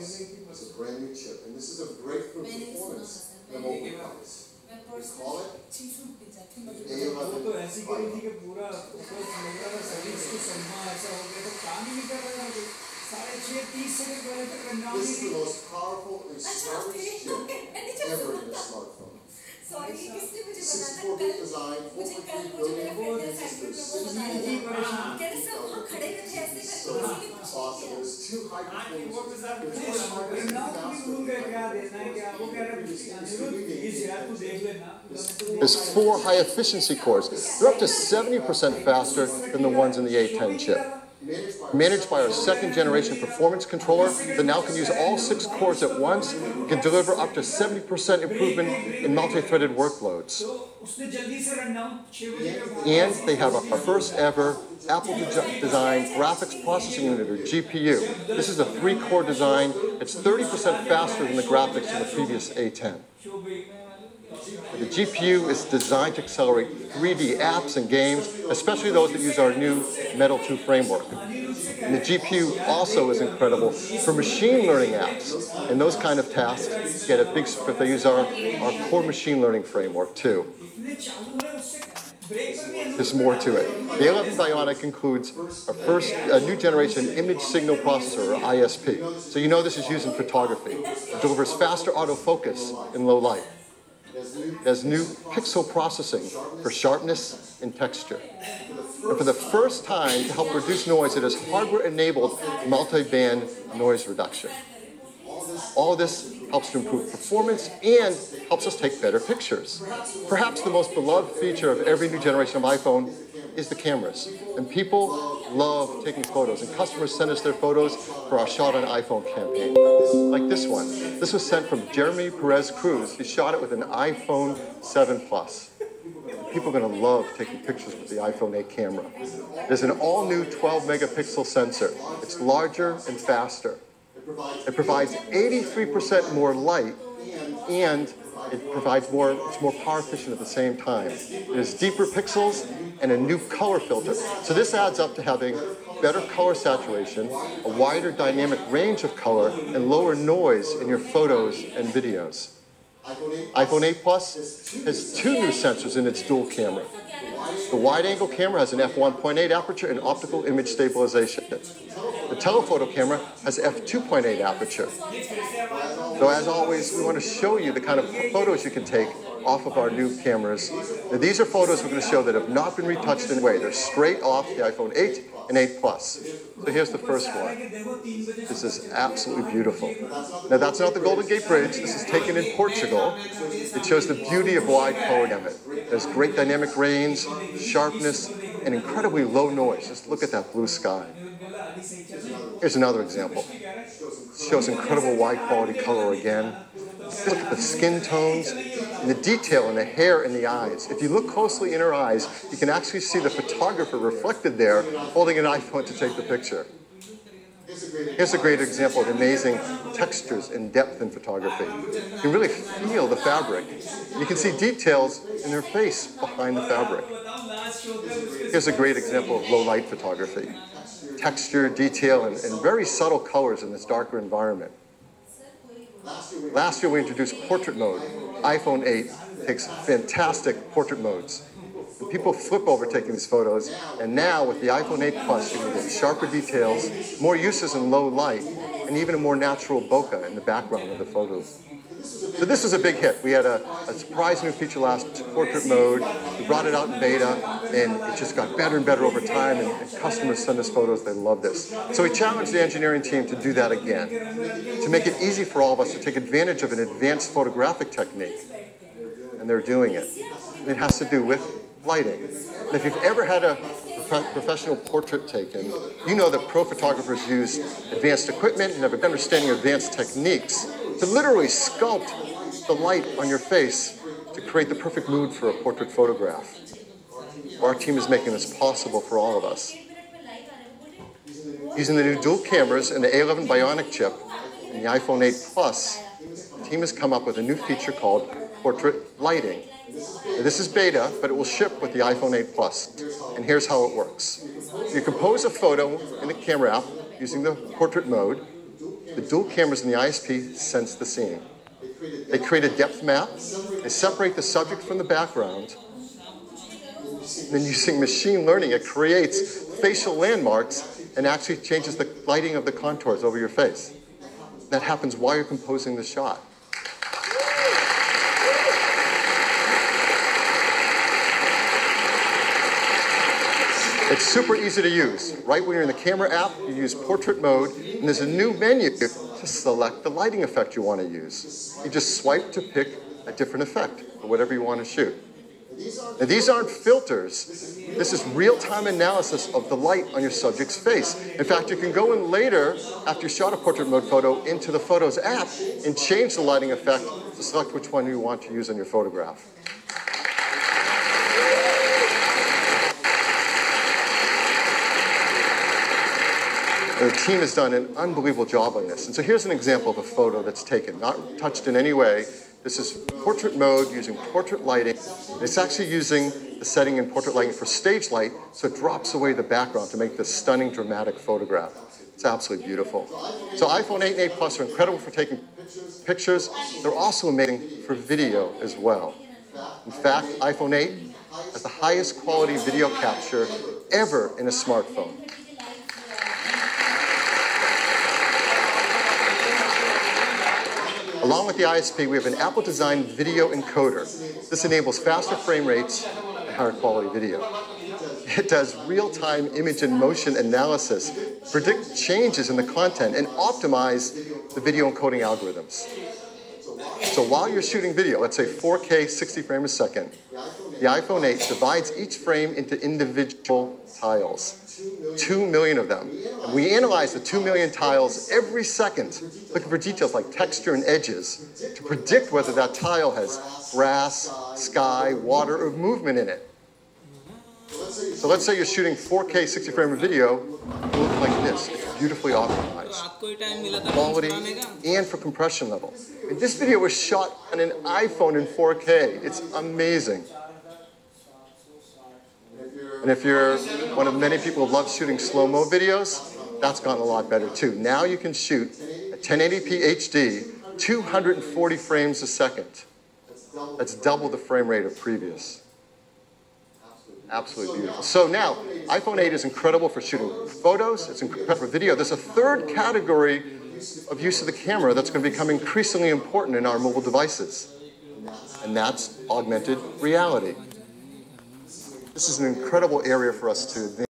It's a brand new chip, and this is a breakthrough performance in a mobile device. We call it वो तो ऐसी करी थी कि पूरा फोकस लग रहा था सभी इसको सलमा ऐसा हो गया तो काम ही नहीं कर रहा था 6:30 सेकंड पहले तक run This is the most powerful and smartest chip ever in a smartphone. Sorry किसने मुझे बताया 64-bit design, मुझे कल 4.3 मुझे मेरे billion फ्रेंड ने साइड में वो बताया कह रहे सब वहाँ खड़े हुए थे ऐसे so करके awesome. It was too high performance. There's 4 high-efficiency cores. They're up to 70% faster than the ones in the A10 chip. Managed by our second-generation performance controller that now can use all 6 cores at once, can deliver up to 70% improvement in multi-threaded workloads. And they have our first-ever Apple-designed graphics processing unit, or GPU. This is a 3-core design. It's 30% faster than the graphics in the previous A10. The GPU is designed to accelerate 3D apps and games, especially those that use our new Metal 2 framework. And the GPU also is incredible for machine learning apps. And those kind of tasks get a big support if they use our core machine learning framework too. There's more to it. The A11 Bionic includes a new generation image signal processor, or ISP. So you know this is used in photography. It delivers faster autofocus in low light. There's new pixel processing for sharpness and texture. And for the first time, to help reduce noise, it has hardware-enabled multi-band noise reduction. All this helps to improve performance and helps us take better pictures. Perhaps the most beloved feature of every new generation of iPhone is the cameras. And people love taking photos, and customers send us their photos for our Shot on iPhone campaign. Like this one. This was sent from Jeremy Perez Cruz. He shot it with an iPhone 7 Plus. People are going to love taking pictures with the iPhone 8 camera. There's an all-new 12-megapixel sensor. It's larger and faster. It provides 83% more light, and it's more power efficient at the same time. It has deeper pixels and a new color filter. So this adds up to having better color saturation, a wider dynamic range of color, and lower noise in your photos and videos. iPhone 8 Plus has 2 new sensors in its dual camera. The wide-angle camera has an f1.8 aperture and optical image stabilization. The telephoto camera has f2.8 aperture. So as always, we want to show you the kind of photos you can take off of our new cameras. Now, these are photos we're going to show that have not been retouched in a way. They're straight off the iPhone 8 and 8 Plus. So here's the first one. This is absolutely beautiful. Now that's not the Golden Gate Bridge. This is taken in Portugal. It shows the beauty of wide color gamut. There's great dynamic range, sharpness, and incredibly low noise. Just look at that blue sky. Here's another example. It shows incredible wide quality color again. Look at the skin tones and the detail in the hair and the eyes. If you look closely in her eyes, you can actually see the photographer reflected there holding an iPhone to take the picture. Here's a great example of amazing textures and depth in photography. You can really feel the fabric. You can see details in her face behind the fabric. Here's a great example of low light photography. Texture, detail, and very subtle colors in this darker environment. Last year we introduced portrait mode. iPhone 8 takes fantastic portrait modes. And people flip over taking these photos, and now with the iPhone 8 Plus you can get sharper details, more uses in low light, and even a more natural bokeh in the background of the photos. So this is a big hit. We had a surprise new feature last, portrait mode. We brought it out in beta, and it just got better and better over time, and customers send us photos. They love this. So we challenged the engineering team to do that again, to make it easy for all of us to take advantage of an advanced photographic technique. And they're doing it. And it has to do with lighting. And if you've ever had a professional portrait taken, you know that pro photographers use advanced equipment and have an understanding of advanced techniques to literally sculpt the light on your face to create the perfect mood for a portrait photograph. Our team is making this possible for all of us. Using the new dual cameras and the A11 Bionic chip and the iPhone 8 Plus, the team has come up with a new feature called portrait lighting. Now, this is beta, but it will ship with the iPhone 8 Plus. And here's how it works. You compose a photo in the camera app using the portrait mode. The dual cameras in the ISP sense the scene. They create a depth map. They separate the subject from the background. And then using machine learning, it creates facial landmarks and actually changes the lighting of the contours over your face. That happens while you're composing the shot. It's super easy to use. Right when you're in the camera app, you use portrait mode, and there's a new menu to select the lighting effect you want to use. You just swipe to pick a different effect for whatever you want to shoot. Now, these aren't filters. This is real-time analysis of the light on your subject's face. In fact, you can go in later, after you shot a portrait mode photo, into the Photos app and change the lighting effect to select which one you want to use in your photograph. The team has done an unbelievable job on this. And so here's an example of a photo that's taken, not touched in any way. This is portrait mode using portrait lighting. It's actually using the setting in portrait lighting for stage light, so it drops away the background to make this stunning, dramatic photograph. It's absolutely beautiful. So iPhone 8 and 8 Plus are incredible for taking pictures. They're also amazing for video as well. In fact, iPhone 8 has the highest quality video capture ever in a smartphone. Along with the ISP, we have an Apple-designed video encoder. This enables faster frame rates and higher quality video. It does real-time image and motion analysis, predict changes in the content, and optimize the video encoding algorithms. So while you're shooting video, let's say 4K 60 frames a second, the iPhone 8 divides each frame into individual tiles. 2 million of them. And we analyze the 2 million tiles every second, looking for details like texture and edges to predict whether that tile has grass, sky, water, or movement in it. So let's say you're shooting 4K 60 frame video, it will look like this. It's beautifully optimized. Quality and for compression level. And this video was shot on an iPhone in 4K. It's amazing. And if you're one of many people who love shooting slow-mo videos, that's gotten a lot better too. Now you can shoot at 1080p HD, 240 frames a second. That's double the frame rate of previous. Absolutely beautiful. So now, iPhone 8 is incredible for shooting photos. It's incredible for video. There's a third category of use of the camera that's going to become increasingly important in our mobile devices. And that's augmented reality. This is an incredible area for us to advance.